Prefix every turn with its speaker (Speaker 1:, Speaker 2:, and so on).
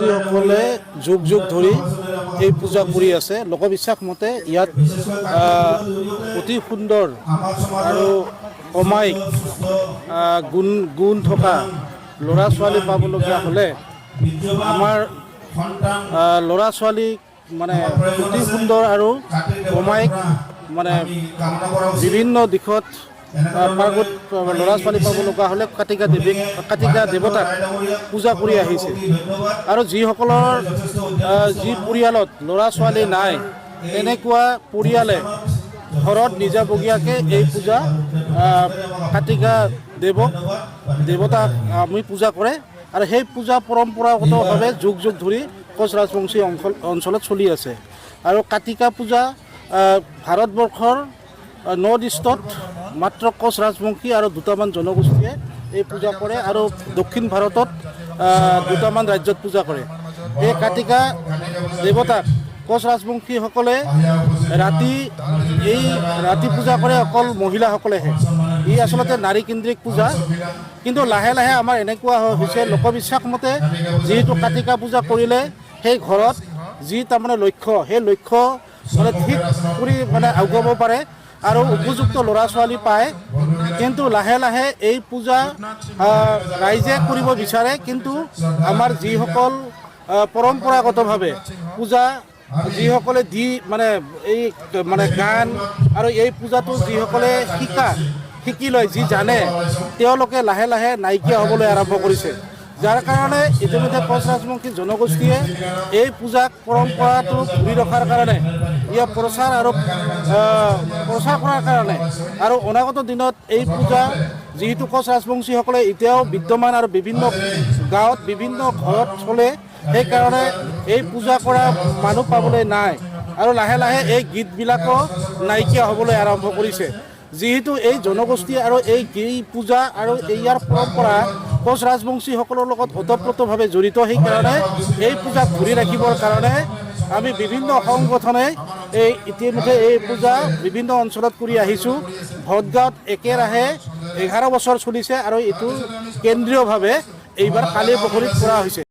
Speaker 1: সকলে যুগ যুগ ধৰি এই পূজা কৰি আছে। লোকবিশ্বাস মতে ইয়াত অতি সুন্দৰ আৰু অমায়িক গুণ থকা ল'ৰা ছোৱালী পাবলগীয়া হ'লে আমাৰ ল'ৰা ছোৱালীক মানে অতি সুন্দৰ আৰু অমায়িক মানে বিভিন্ন দিশত পাৰ্গত ল'ৰা ছোৱালী পাব লগা হ'লে কাতিকা দেৱতাক পূজা কৰি আহিছে। আৰু যিসকলৰ যি পৰিয়ালত ল'ৰা ছোৱালী নাই তেনেকুৱা পৰিয়ালে ঘৰত নিজাববীয়াকৈ এই পূজা কাতিকা দেৱতাক আমি পূজা কৰে। আৰু সেই পূজা পৰম্পৰাগতভাৱে যুগ যুগ ধৰি কোচ ৰাজবংশী অঞ্চলত চলি আছে। আৰু কাতিকা পূজা ভাৰতবৰ্ষৰ নৰ্থ ইষ্টত মাত্ৰ কোচ ৰাজবংশী আৰু দুটামান জনগোষ্ঠীয়ে এই পূজা কৰে আৰু দক্ষিণ ভাৰতত দুটামান ৰাজ্যত পূজা কৰে। এই কাতিকা দেৱতাক কোচ ৰাজবংশীসকলে ৰাতি পূজা কৰে, অকল মহিলাসকলেহে। ই আচলতে নাৰীকেন্দ্ৰিক পূজা। কিন্তু লাহে লাহে আমাৰ এনেকুৱা হৈছে লোকবিশ্বাস মতে যিহেতু কাতিকা পূজা কৰিলে সেই ঘৰত যি তাৰমানে লক্ষ্য সেই লক্ষ্য মানে ঠিক কৰি মানে আগুৱাব পাৰে আৰু উপযুক্ত ল'ৰা ছোৱালী পায়। কিন্তু লাহে লাহে এই পূজা ৰাইজে কৰিব বিচাৰে, কিন্তু আমাৰ যিসকল পৰম্পৰাগতভাৱে পূজা যিসকলে মানে গান আৰু এই পূজাটো যিসকলে শিকি লয়, যি জানে, তেওঁলোকে লাহে লাহে নাইকিয়া হ'বলৈ আৰম্ভ কৰিছে। যাৰ কাৰণে ইতিমধ্যে কোচ ৰাজবংশী জনগোষ্ঠীয়ে এই পূজাক পৰম্পৰাটো ধৰি ৰখাৰ কাৰণে ইয়াৰ প্ৰচাৰ কৰাৰ কাৰণে আৰু অনাগত দিনত এই পূজা যিহেতু কোচ ৰাজবংশীসকলে এতিয়াও বিদ্যমান আৰু বিভিন্ন গাঁৱত বিভিন্ন ঘৰত চলে, সেইকাৰণে এই পূজা কৰা মানুহ পাবলৈ নাই আৰু লাহে লাহে এই গীতবিলাকো নাইকিয়া হ'বলৈ আৰম্ভ কৰিছে। যিহেতু এই জনগোষ্ঠী আৰু এই পূজা আৰু ইয়াৰ পৰম্পৰা কোচ ৰাজবংশীসকলৰ লগত ওতঃপ্ৰোতভাৱে জড়িত, সেইকাৰণে এই পূজাক ধৰি ৰাখিবৰ কাৰণে আমি বিভিন্ন সংগঠনে ইতিমধ্যে এই পূজা বিভিন্ন অঞ্চলত কৰি আহিছোঁ। ভটগাঁৱত একেৰাহে 11 বছৰ চলিছে আৰু এইটো কেন্দ্ৰীয়ভাৱে এইবাৰ কালিপুখুৰীত কৰা হৈছে।